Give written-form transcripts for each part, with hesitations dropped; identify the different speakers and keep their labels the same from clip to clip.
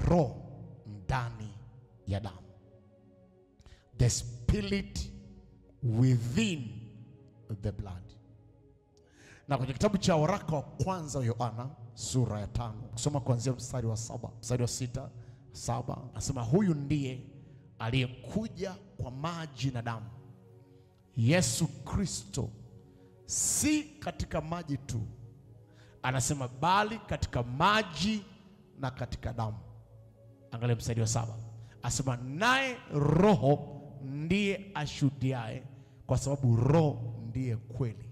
Speaker 1: roho ndani ya damu. The spirit within the blood. Na kwenye kitabu cha waraka wa kwanza wa Yohana sura ya 5 kusoma kuanzia mstari wa 7, mstari wa 6, 7, anasema huyu ndiye aliyekuja kwa maji na damu, Yesu Kristo, si katika maji tu, anasema bali katika maji na katika damu. Angalia mstari wa 7, anasema naye Roho ndiye ashuhudiaye, kwa sababu Roho ndiye kweli.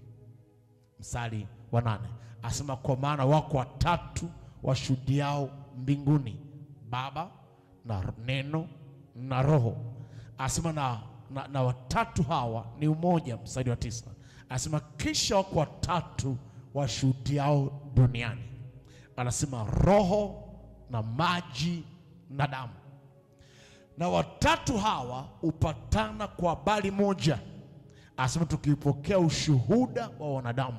Speaker 1: Mstari wa 8, anasema kwa maana wako watatu washuhudiao mbinguni, Baba na Neno na Roho. Anasema na watatu hawa ni umoja. Mstari wa 9, anasema kisha wako watatu washuhudiao duniani, anasema Roho na maji na damu. Na watatu hawa upatana kwa habari moja. Anasema tukipokea ushuhuda wa wanadamu,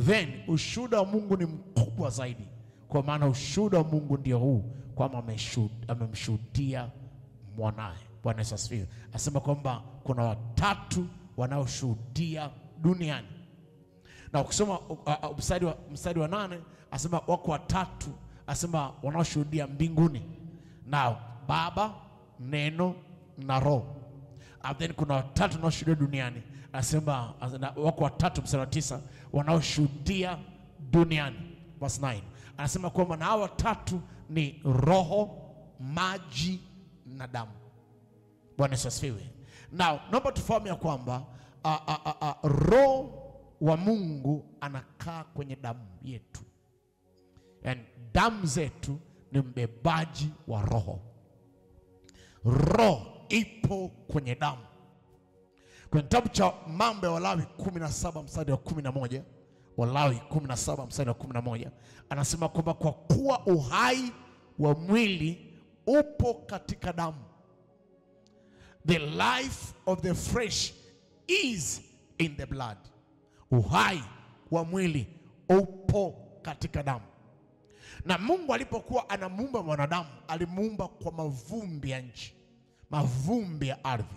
Speaker 1: then ushuhuda wa Mungu ni mkubwa zaidi, kwa maana ushuhuda wa Mungu ndio huu, kwamba amemshuhudia mwanae. Bwana Yesu asifiwe. Anasema kwamba kuna watatu wanaoshuhudia duniani. Na ukisoma mstari wa 8, anasema wako watatu, anasema wanaoshuhudia mbinguni, na Baba, Neno na Roho. And then kuna watatu wanaoshuhudia duniani, anasema wako watatu, mstari wa 9, wanaoshuhudia duniani. Verse 9, anasema kwamba na hao watatu ni Roho, maji na damu. Bwana Yesu asifiwe. Now, naomba tufahamu ya kwamba Roho wa Mungu anakaa kwenye damu yetu. And damu zetu ni mbebaji wa Roho. Roho ipo kwenye damu. Kwenye kitabu cha Mambo ya Walawi 17 mstari wa 11, Walawi 17 mstari wa 11, anasema kwamba kwa kuwa uhai wa mwili upo katika damu, the life of the flesh is in the blood. Uhai wa mwili upo katika damu. Na Mungu alipokuwa anamuumba mwanadamu, alimuumba kwa mavumbi ya nchi, mavumbi ya ardhi.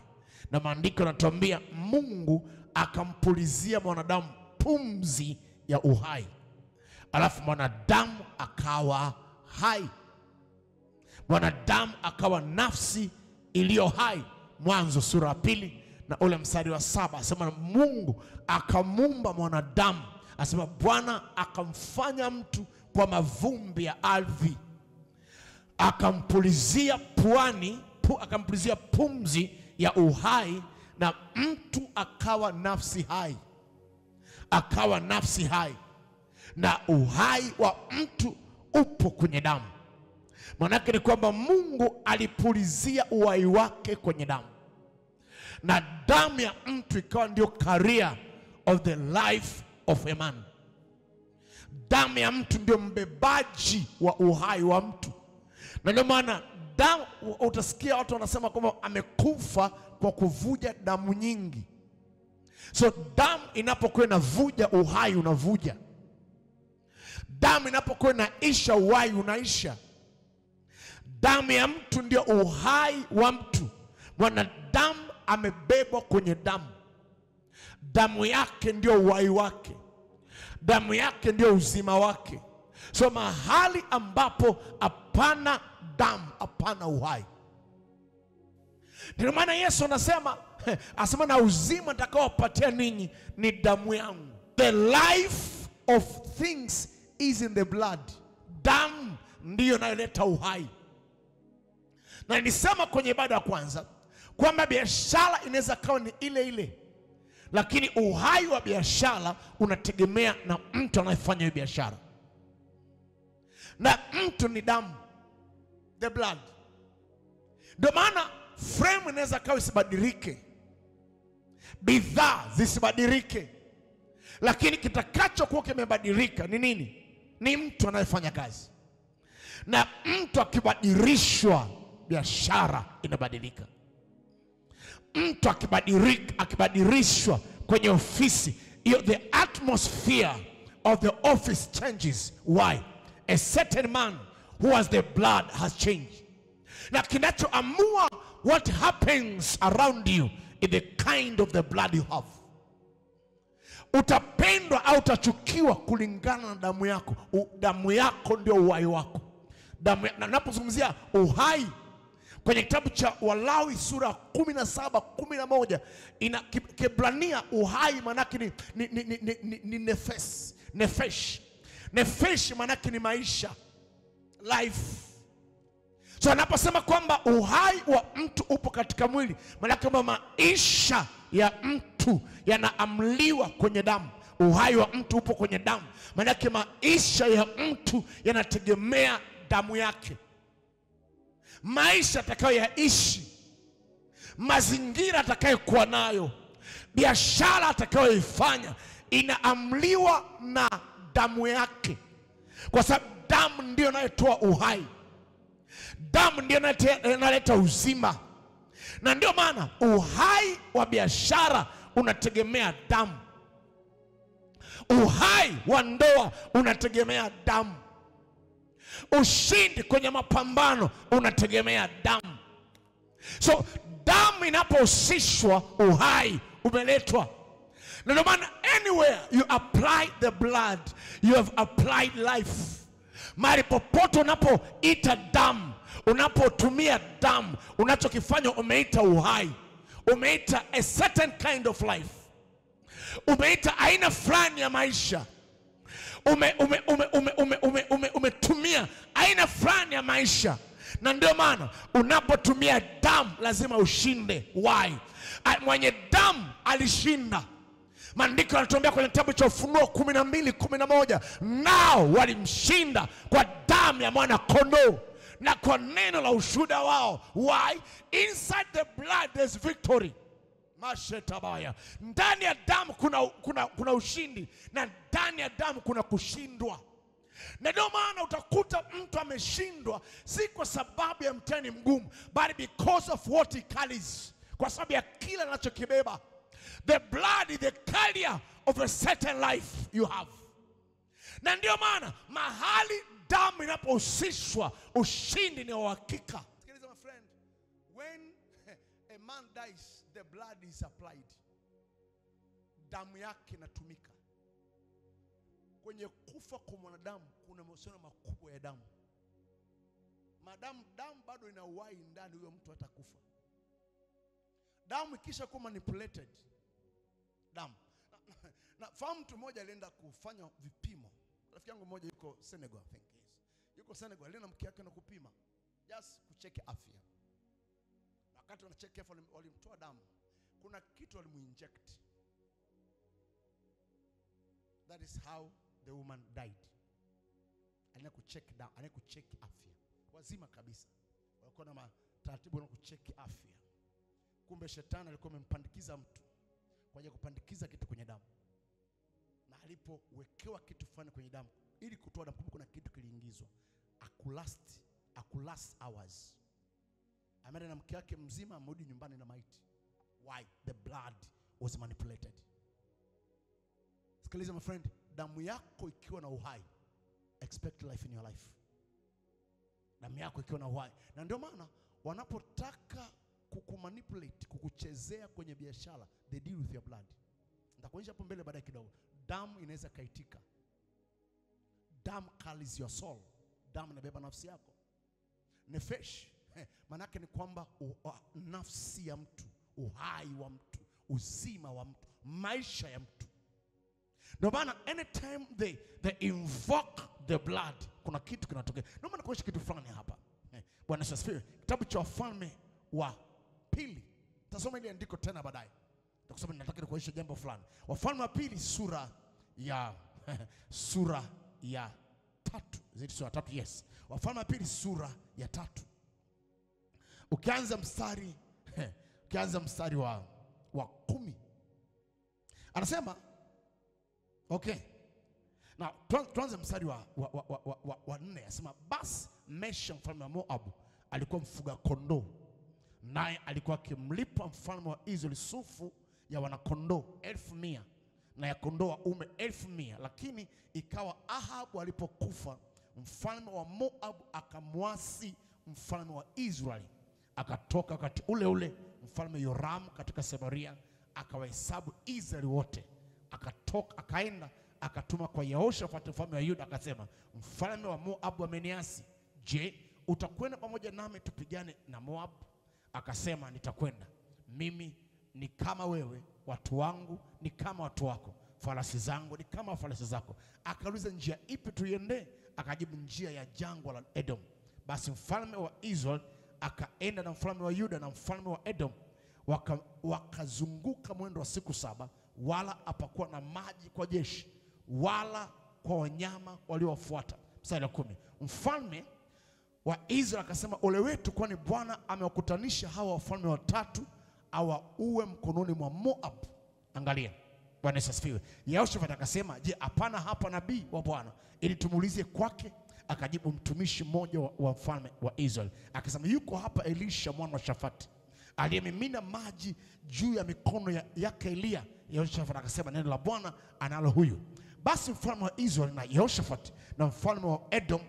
Speaker 1: Na maandiko yanatuambia Mungu akampulizia mwanadamu pumzi ya uhai, alafu mwanadamu akawa hai. Mwanadamu akawa nafsi iliyo hai. Mwanzo sura ya 2 na ule mstari wa 7, asema Mungu akamuumba mwanadamu, asema Bwana akamfanya mtu kwa mavumbi ya ardhi, akampulizia puani, akampulizia pumzi ya uhai, na mtu akawa nafsi hai. Akawa nafsi hai, na uhai wa mtu upo kwenye damu. Maana ni kwamba Mungu alipulizia uhai wake kwenye damu, na damu ya mtu ikawa ndio career of the life of a man. Damu ya mtu ndio mbebaji wa uhai wa mtu. Na ndio maana damu, utasikia watu wanasema kwamba amekufa kwa kuvuja damu nyingi. So damu inapokuwa inavuja, uhai unavuja. Damu inapokuwa inaisha, uhai unaisha. Damu ya mtu ndio uhai wa mtu. Mwanadamu amebebwa kwenye damu. Damu yake ndio uhai wake. Damu yake ndio uzima wake. So mahali ambapo hapana damu, hapana uhai. Ndio maana Yesu anasema, asema na uzima nitakaowapatia ninyi ni damu yangu. The life of things is in the blood. Damu ndiyo inayoleta uhai. Na nilisema kwenye ibada ya kwanza kwamba biashara inaweza kawa ni ile ile, lakini uhai wa biashara unategemea na mtu anayefanya hiyo biashara. Na mtu ni damu, the blood. Ndio maana frame inaweza kawa isibadilike, bidhaa zisibadilike, lakini kitakachokuwa kimebadilika ni nini? Ni mtu anayefanya kazi. Na mtu akibadilishwa, biashara inabadilika. Mtu akibadilishwa kwenye ofisi, the atmosphere of the office changes. Why? A certain man who has the blood has changed. Na kinachoamua what happens around you is the kind of the blood you have. Utapendwa au utachukiwa kulingana na damu yako. Damu yako ndio uhai wako. Na napozungumzia uhai kwenye kitabu cha Walawi sura 17:11 ina Kiebrania uhai manake ni nefesh. Nefesh manake ni maisha, life. So anaposema kwamba uhai wa mtu upo katika mwili, manake kwamba maisha ya mtu yanaamliwa kwenye damu. Uhai wa mtu upo kwenye damu, manake maisha ya mtu yanategemea damu yake. Maisha atakayoyaishi, mazingira atakayokuwa nayo, biashara atakayoifanya inaamliwa na damu yake, kwa sababu damu ndio inayotoa uhai. Damu ndio inaleta uzima. Na ndio maana uhai wa biashara unategemea damu. Uhai wa ndoa unategemea damu. Ushindi kwenye mapambano unategemea damu. So damu inapohusishwa, uhai umeletwa. Na ndio maana anywhere you apply the blood, you have applied life. Mahali popote unapoita damu, unapotumia damu, unachokifanya umeita uhai. Umeita a certain kind of life. Umeita aina fulani ya maisha. Umetumia aina fulani ya maisha. Na ndio maana unapotumia damu lazima ushinde. Why? Mwenye damu alishinda. Maandiko yanatuambia kwenye kitabu cha Ufunuo 12:11, nao walimshinda kwa damu ya mwana kondoo na kwa neno la ushuhuda wao. Why? Inside the blood there's victory. Mashetabaya. Ndani ya damu kuna ushindi, na ndani ya damu kuna kushindwa. Na ndio maana utakuta mtu ameshindwa si kwa sababu ya mtihani mgumu, but because of what he carries, kwa sababu ya kile anachokibeba. The blood is the carrier of a certain life you have. Na ndio maana mahali damu inapohusishwa, ushindi ni wa hakika. Sikiliza my friend, when a man dies, the blood is applied. Damu yake inatumika. Kwenye kufa kwa mwanadamu kuna mahusiano makubwa ya damu. Damu bado ina uhai ndani, huyo mtu atakufa. Damu ikisha kuwa manipulated, damu. Na fahamu mtu mmoja alienda kufanya vipimo. Rafiki yangu mmoja yuko Senegal, I think yes. Yuko Senegal, alienda mke yake na kupima, just kucheki afya. Wakati wanacheki afya walimtoa damu. Kuna kitu walimuinject. That is how the woman died. Alienda kucheki damu, alienda kucheki afya. Wazima kabisa. Walikuwa na taratibu na kucheki afya. Kumbe shetani alikuwa amempandikiza mtu kwa ajili ya kupandikiza kitu kwenye damu. Na alipowekewa kitu fulani kwenye damu ili kutoa damu, kuna kitu kiliingizwa. Akulast hours. Ameenda na mke wake mzima, amerudi nyumbani na maiti. Why? The blood was manipulated. Sikiliza my friend, damu yako ikiwa na uhai, expect life in your life. Damu yako ikiwa na uhai. Na ndio maana wanapotaka kukumanipulate, kukuchezea kwenye biashara, they deal with your blood. Nitakuonyesha hapo mbele baadaye kidogo. Damu inaweza kaitika. Damu carries your soul. Damu inabeba nafsi yako. Nefesh, manake ni kwamba nafsi ya mtu, uhai wa mtu, uzima wa mtu, maisha ya mtu. Ndio maana anytime they invoke the blood, kuna kitu kinatokea. Ndio maana kuonyesha kitu fulani hapa. Bwana asifiwe. Kitabu cha Wafalme wa Pili. Tasoma ile andiko tena baadaye. Nitakusema nataka nikuonyeshe jambo fulani. Wafalme wa Pili sura ya 3. Zidi sura 3, yes. Wafalme wa Pili sura ya 3. Ukianza mstari wa 10. Anasema okay. Na tuanze mstari wa 4. Anasema basi Mesha mfalme wa Moabu alikuwa mfuga kondoo, naye alikuwa akimlipa mfalme wa Israeli sufu ya wanakondoo 1,100 na ya kondoo wa ume 1,100. Lakini ikawa Ahabu alipokufa, mfalme wa Moabu akamwasi mfalme wa Israeli akatoka wakati ule ule mfalme Yoram katika Samaria, akawahesabu Israeli wote, akatoka akaenda akatuma kwa Yehoshafati mfalme wa Yuda, akasema, mfalme wa Moabu ameniasi. Je, utakwenda pamoja nami tupigane na Moab? Akasema, nitakwenda. Mimi ni kama wewe, watu wangu ni kama watu wako, farasi zangu ni kama farasi zako. Akauliza, njia ipi tuiende? Akajibu, njia ya jangwa la Edom. Basi mfalme wa Israeli akaenda na mfalme wa Yuda na mfalme wa Edom, wakazunguka mwendo wa siku 7, wala hapakuwa na maji kwa jeshi wala kwa wanyama waliowafuata. Mstari wa 10, mfalme wa Israeli akasema, ole wetu, kwani Bwana amewakutanisha hawa wafalme watatu awaue mkononi mwa Moab. Angalia, Bwana Yesu asifiwe. Yehoshafati akasema, je, hapana hapa nabii wa Bwana ili tumuulizie kwake? Akajibu mtumishi mmoja wa mfalme wa Israeli akasema, yuko hapa Elisha mwana wa Shafati aliyemimina maji juu ya mikono yake Elia. Yehoshafati akasema, neno la Bwana analo huyu. Basi mfalme wa Israeli na Yehoshafati na mfalme wa Edom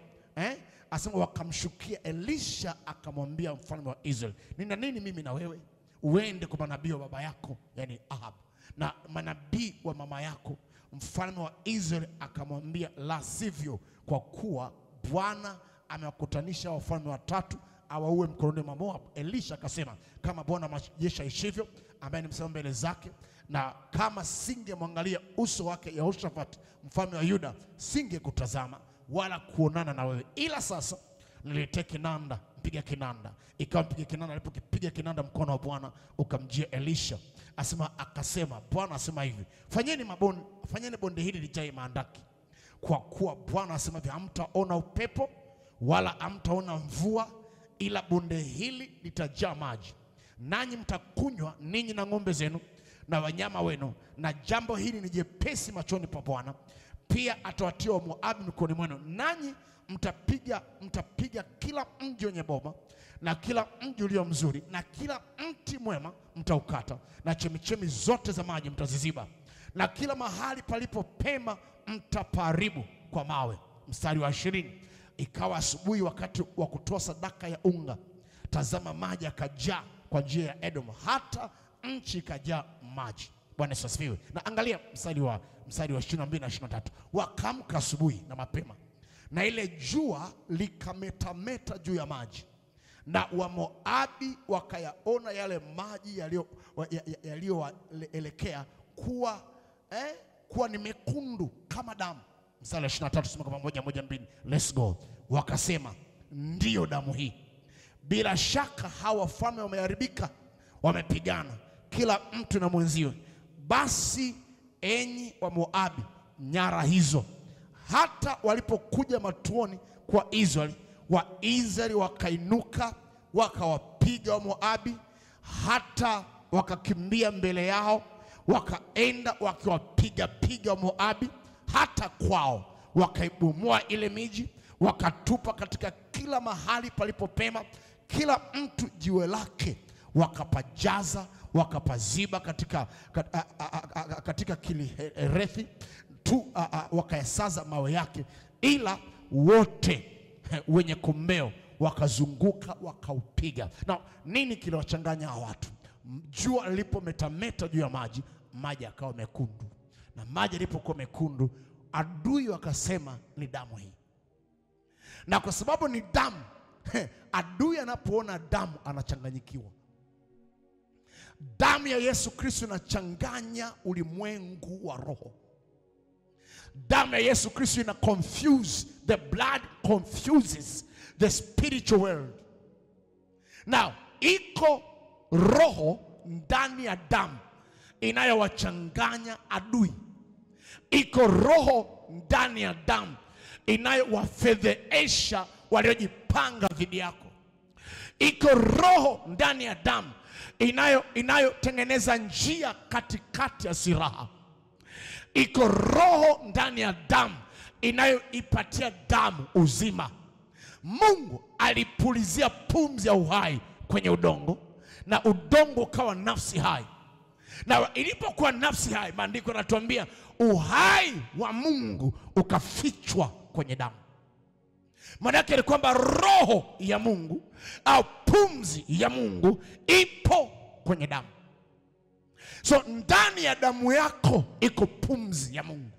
Speaker 1: asema wakamshukia Elisha, akamwambia mfalme wa Israeli, nina nini mimi na wewe? Uende kwa manabii wa baba yako, yani Ahab, na manabii wa mama yako. Mfalme wa Israeli akamwambia, la sivyo, kwa kuwa Bwana amewakutanisha wafalme watatu awaue mkononi mwa Moab. Elisha akasema, kama Bwana majeshi aishivyo, ambaye nimesema mbele zake, na kama singemwangalia uso wake Yehoshafati mfalme wa Yuda, singekutazama wala kuonana na wewe. Ila sasa niletee kinanda, mpiga kinanda. Ikawa mpiga kinanda, alipokipiga kinanda, mkono wa Bwana ukamjia Elisha. Akasema, Bwana asema hivi, fanyeni bonde hili lijae maandaki, kwa kuwa Bwana asema hivi, hamtaona upepo wala hamtaona mvua, ila bonde hili litajaa maji, nanyi mtakunywa ninyi na ng'ombe zenu na wanyama wenu, na jambo hili ni jepesi machoni pa Bwana. Pia atawatia wa Moabi mikononi mwenu, nanyi mtapiga kila mji wenye boma na kila mji ulio mzuri na kila mti mwema mtaukata, na chemichemi zote za maji mtaziziba, na kila mahali palipo pema mtapaharibu kwa mawe. Mstari wa 20, ikawa asubuhi wakati wa kutoa sadaka ya unga, tazama maji yakajaa kwa njia ya Edom, hata nchi ikajaa maji. Bwana Yesu asifiwe. Na angalia mstari wa 22 na 23, wakaamka asubuhi na mapema, na ile jua likametameta juu ya maji, na Wamoabi wakayaona yale maji yaliyoelekea kuwa ni mekundu kama damu. Mstari wa 23, tusome kwa pamoja, 1 2, let's go. Wakasema, ndiyo damu hii, bila shaka hawa wafalme wameharibika, wamepigana kila mtu na mwenziwe. Basi enyi wa Moabi, nyara hizo. Hata walipokuja matuoni kwa Israeli, Waisraeli wakainuka wakawapiga wa Moabi, hata wakakimbia mbele yao, wakaenda wakiwapiga wa Moabi hata kwao, wakaibomoa ile miji, wakatupa katika kila mahali palipopema kila mtu jiwe lake, wakapajaza wakapaziba katika Kiliherethi tu, wakayasaza mawe yake, ila wote wenye kombeo wakazunguka wakaupiga. Na nini kiliwachanganya watu? Jua lilipometameta juu ya maji, maji yakawa mekundu, na maji yalipokuwa mekundu, adui wakasema ni damu hii. Na kwa sababu ni damu, adui anapoona damu anachanganyikiwa. Damu ya Yesu Kristo inachanganya ulimwengu wa roho. Damu ya Yesu Kristo ina confuse, the blood confuses the spiritual world. Now, iko roho ndani ya damu inayowachanganya adui. Iko roho ndani ya damu inayowafedheesha waliojipanga dhidi yako. Iko roho ndani ya damu inayotengeneza njia katikati ya silaha. Iko roho ndani ya damu inayoipatia damu uzima. Mungu alipulizia pumzi ya uhai kwenye udongo, na udongo ukawa nafsi hai. Na ilipokuwa nafsi hai, maandiko yanatuambia uhai wa Mungu ukafichwa kwenye damu. Maana yake ni kwamba roho ya Mungu au pumzi ya Mungu ipo kwenye damu. So ndani ya damu yako iko pumzi ya Mungu.